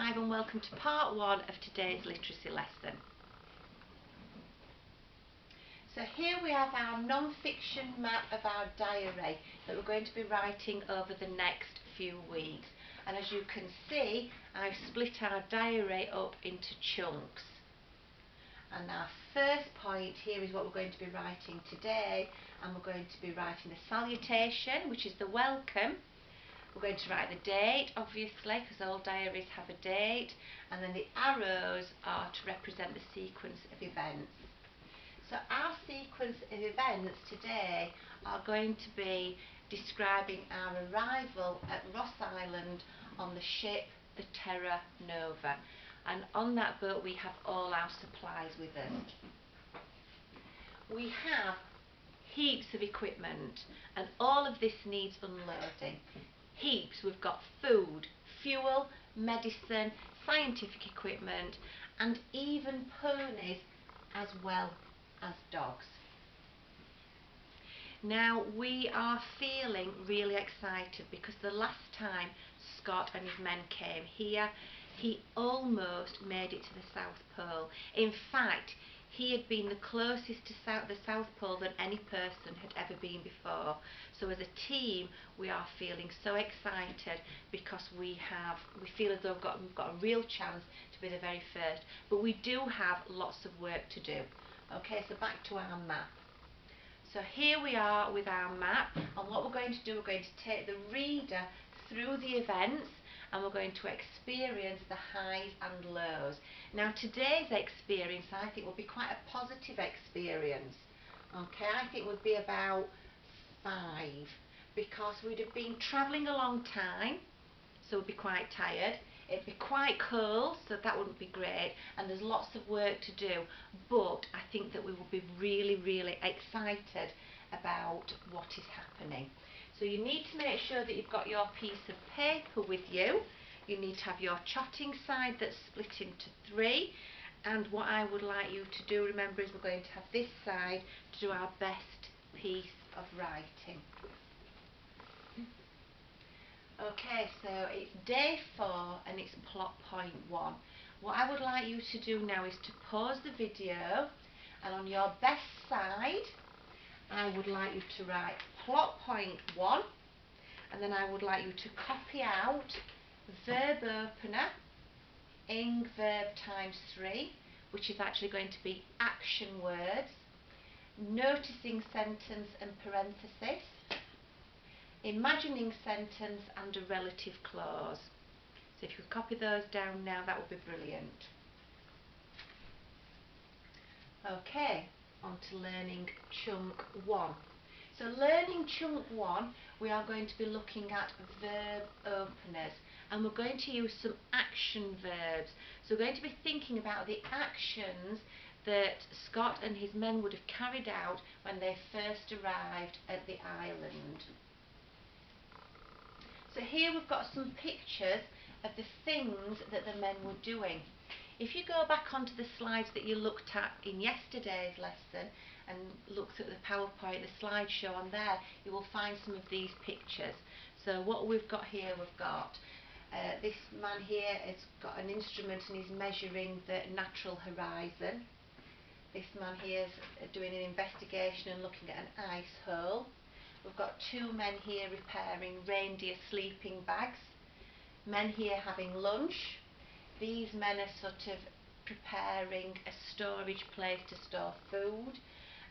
5 and welcome to part 1 of today's literacy lesson. So here we have our non-fiction map of our diary that we're going to be writing over the next few weeks. And as you can see, I've split our diary up into chunks. And our first point here is what we're going to be writing today, and we're going to be writing the salutation, which is the welcome. We're going to write the date, obviously, because all diaries have a date, and then the arrows are to represent the sequence of events. So our sequence of events today are going to be describing our arrival at Ross Island on the ship the Terra Nova. And on that boat we have all our supplies with us. We have heaps of equipment, and all of this needs unloading. Heaps. We've got food, fuel, medicine, scientific equipment, and even ponies as well as dogs. Now we are feeling really excited because the last time Scott and his men came here, he almost made it to the South Pole. In fact, he had been the closest to the South Pole than any person had ever been before. So as a team, we are feeling so excited because we feel as though we've got a real chance to be the very first. But we do have lots of work to do. Okay, so back to our map. So here we are with our map, and what we're going to do, we're going to take the reader through the events, and we're going to experience the highs and lows. Now today's experience, I think, will be quite a positive experience. Okay, I think it would be about 5, because we'd have been travelling a long time, so we'd be quite tired. It'd be quite cold, so that wouldn't be great, and there's lots of work to do, but I think that we will be really, really excited about what is happening. So you need to make sure that you've got your piece of paper with you. You need to have your jotting side that's split into 3, and what I would like you to do, remember, is we're going to have this side to do our best piece of writing. Okay, so it's day 4 and it's plot point 1. What I would like you to do now is to pause the video, and on your best side I would like you to write plot point 1, and then I would like you to copy out verb opener, ing verb times 3, which is actually going to be action words, noticing sentence and parenthesis, imagining sentence and a relative clause. So if you could copy those down now, that would be brilliant. Okay, on to learning chunk 1. So learning chunk 1, we are going to be looking at verb openers, and we're going to use some action verbs. So we're going to be thinking about the actions that Scott and his men would have carried out when they first arrived at the island. So here we've got some pictures of the things that the men were doing. If you go back onto the slides that you looked at in yesterday's lesson and looked at the PowerPoint, the slideshow on there, you will find some of these pictures. So what we've got here, we've got this man here has got an instrument and he's measuring the natural horizon. This man here is doing an investigation and looking at an ice hole. We've got 2 men here repairing reindeer sleeping bags. Men here having lunch. These men are sort of preparing a storage place to store food.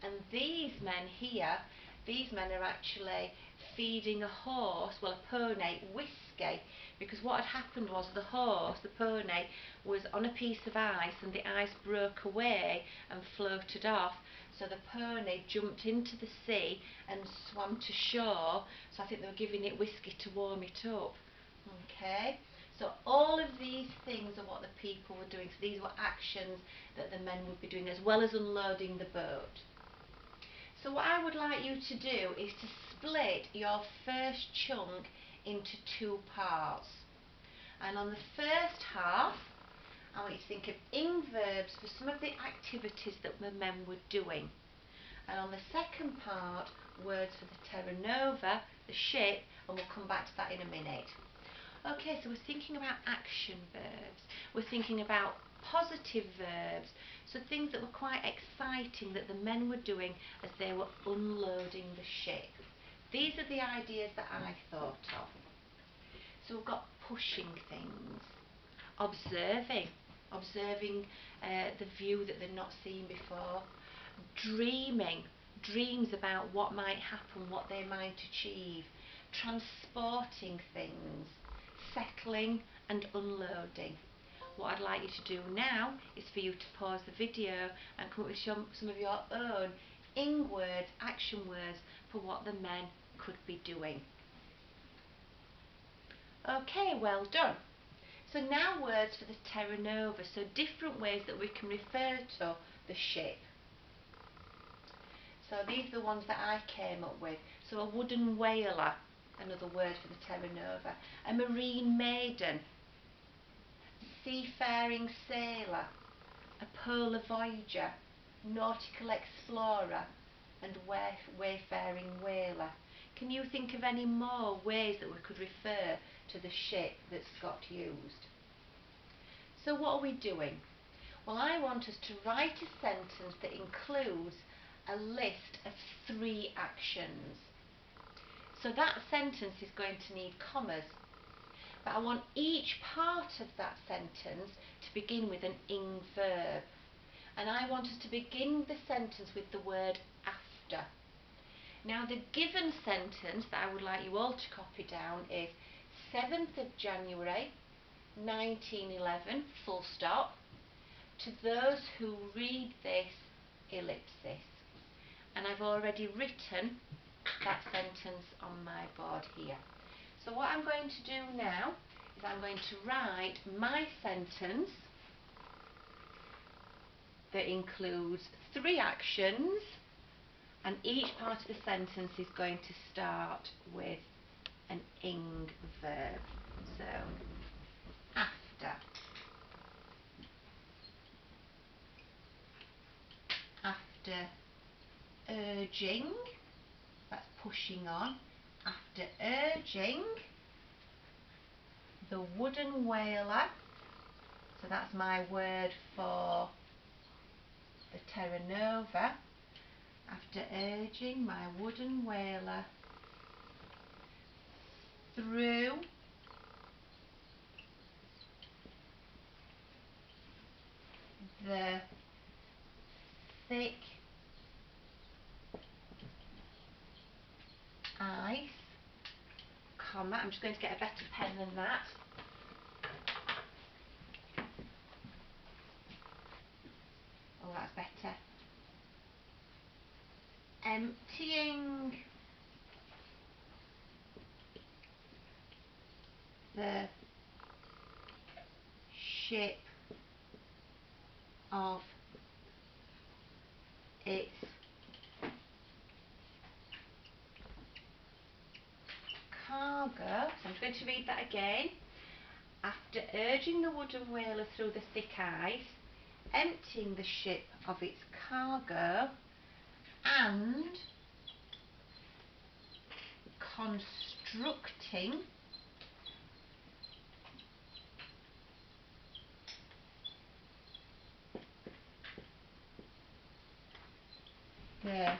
And these men here, these men are actually feeding a horse, well, a pony, whiskey, because what had happened was the horse, the pony, was on a piece of ice and the ice broke away and floated off. So the pony jumped into the sea and swam to shore, so I think they were giving it whiskey to warm it up. Okay, so all of these things are what the people were doing. So these were actions that the men would be doing, as well as unloading the boat. So what I would like you to do is to split your first chunk into 2 parts. And on the first half, I want you to think of ing verbs for some of the activities that the men were doing. And on the second part, words for the Terra Nova, the ship, and we'll come back to that in a minute. Okay, so we're thinking about action verbs. We're thinking about positive verbs. So things that were quite exciting that the men were doing as they were unloading the ship. These are the ideas that I thought of. So we've got pushing things, observing the view that they've not seen before, dreams about what might happen, what they might achieve, transporting things, settling and unloading. What I'd like you to do now is for you to pause the video and come up with some of your own ing words, action words for what the men could be doing. Okay, well done. So now words for the Terra Nova, so different ways that we can refer to the ship. So these are the ones that I came up with. So a wooden whaler, another word for the Terra Nova. A marine maiden, seafaring sailor, a polar voyager, nautical explorer, and wayfaring whaler. Can you think of any more ways that we could refer to the ship that Scott used? So what are we doing? Well, I want us to write a sentence that includes a list of 3 actions. So that sentence is going to need commas, but I want each part of that sentence to begin with an ing verb. And I want us to begin the sentence with the word after. Now the given sentence that I would like you all to copy down is 7th of January 1911, full stop. To those who read this, ellipsis. And I've already written that sentence on my board here. So what I'm going to do now is I'm going to write my sentence that includes 3 actions, and each part of the sentence is going to start with an ing verb. So, after. After urging, that's pushing on. After urging the wooden whaler, so that's my word for the Terra Nova. After urging my wooden whaler through the thick ice, comma, I'm just going to get a better pen than that. Oh, that's better. Emptying the ship of its cargo. So I'm just going to read that again. After urging the wooden whaler through the thick ice, emptying the ship of its cargo, and constructing the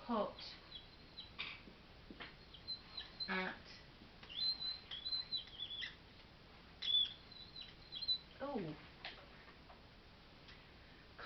hut at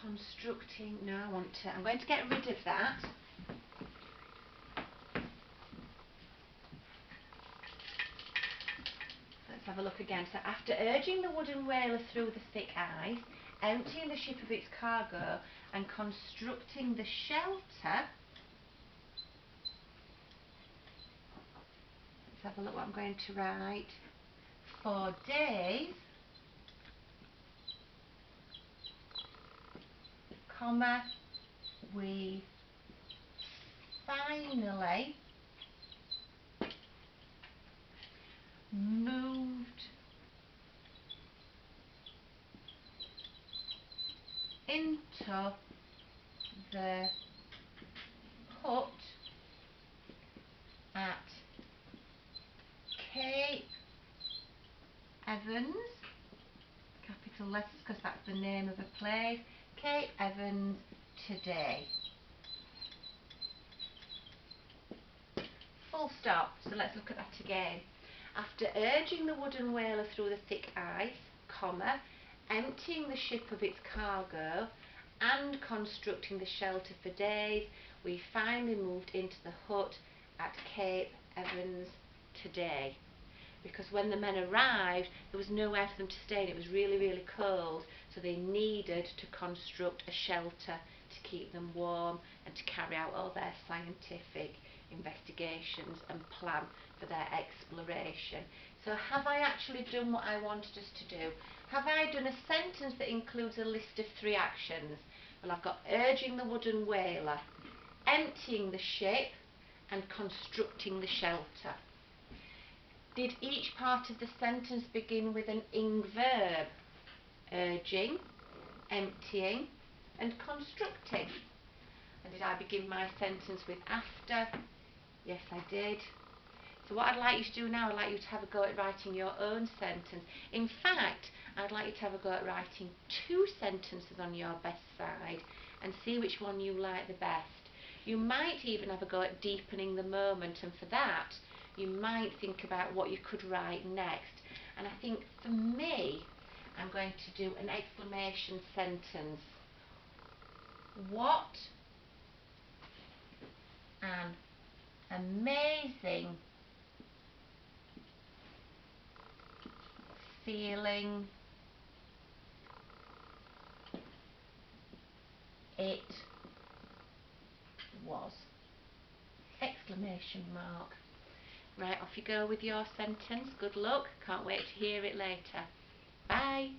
constructing, no, I'm going to get rid of that. Let's have a look again. So after urging the wooden whaler through the thick ice, emptying the ship of its cargo and constructing the shelter, let's have a look what I'm going to write. 4 days, comma, we finally moved into the hut at Evans, capital letters because that's the name of a place, Cape Evans today. Full stop. So let's look at that again. After urging the wooden whaler through the thick ice, comma, emptying the ship of its cargo and constructing the shelter for days, we finally moved into the hut at Cape Evans today. Because when the men arrived, there was nowhere for them to stay and it was really, really cold, so they needed to construct a shelter to keep them warm and to carry out all their scientific investigations and plan for their exploration. So have I actually done what I wanted us to do? Have I done a sentence that includes a list of 3 actions? Well, I've got urging the wooden whaler, emptying the ship and constructing the shelter. Did each part of the sentence begin with an ing verb? Urging, emptying and constructing. And did I begin my sentence with after? Yes, I did. So what I'd like you to do now, I'd like you to have a go at writing your own sentence. In fact, I'd like you to have a go at writing 2 sentences on your best side and see which one you like the best. You might even have a go at deepening the moment, and for that you might think about what you could write next. And I think for me, I'm going to do an exclamation sentence. What an amazing feeling it was! Exclamation mark. Right, off you go with your sentence. Good luck. Can't wait to hear it later. Bye.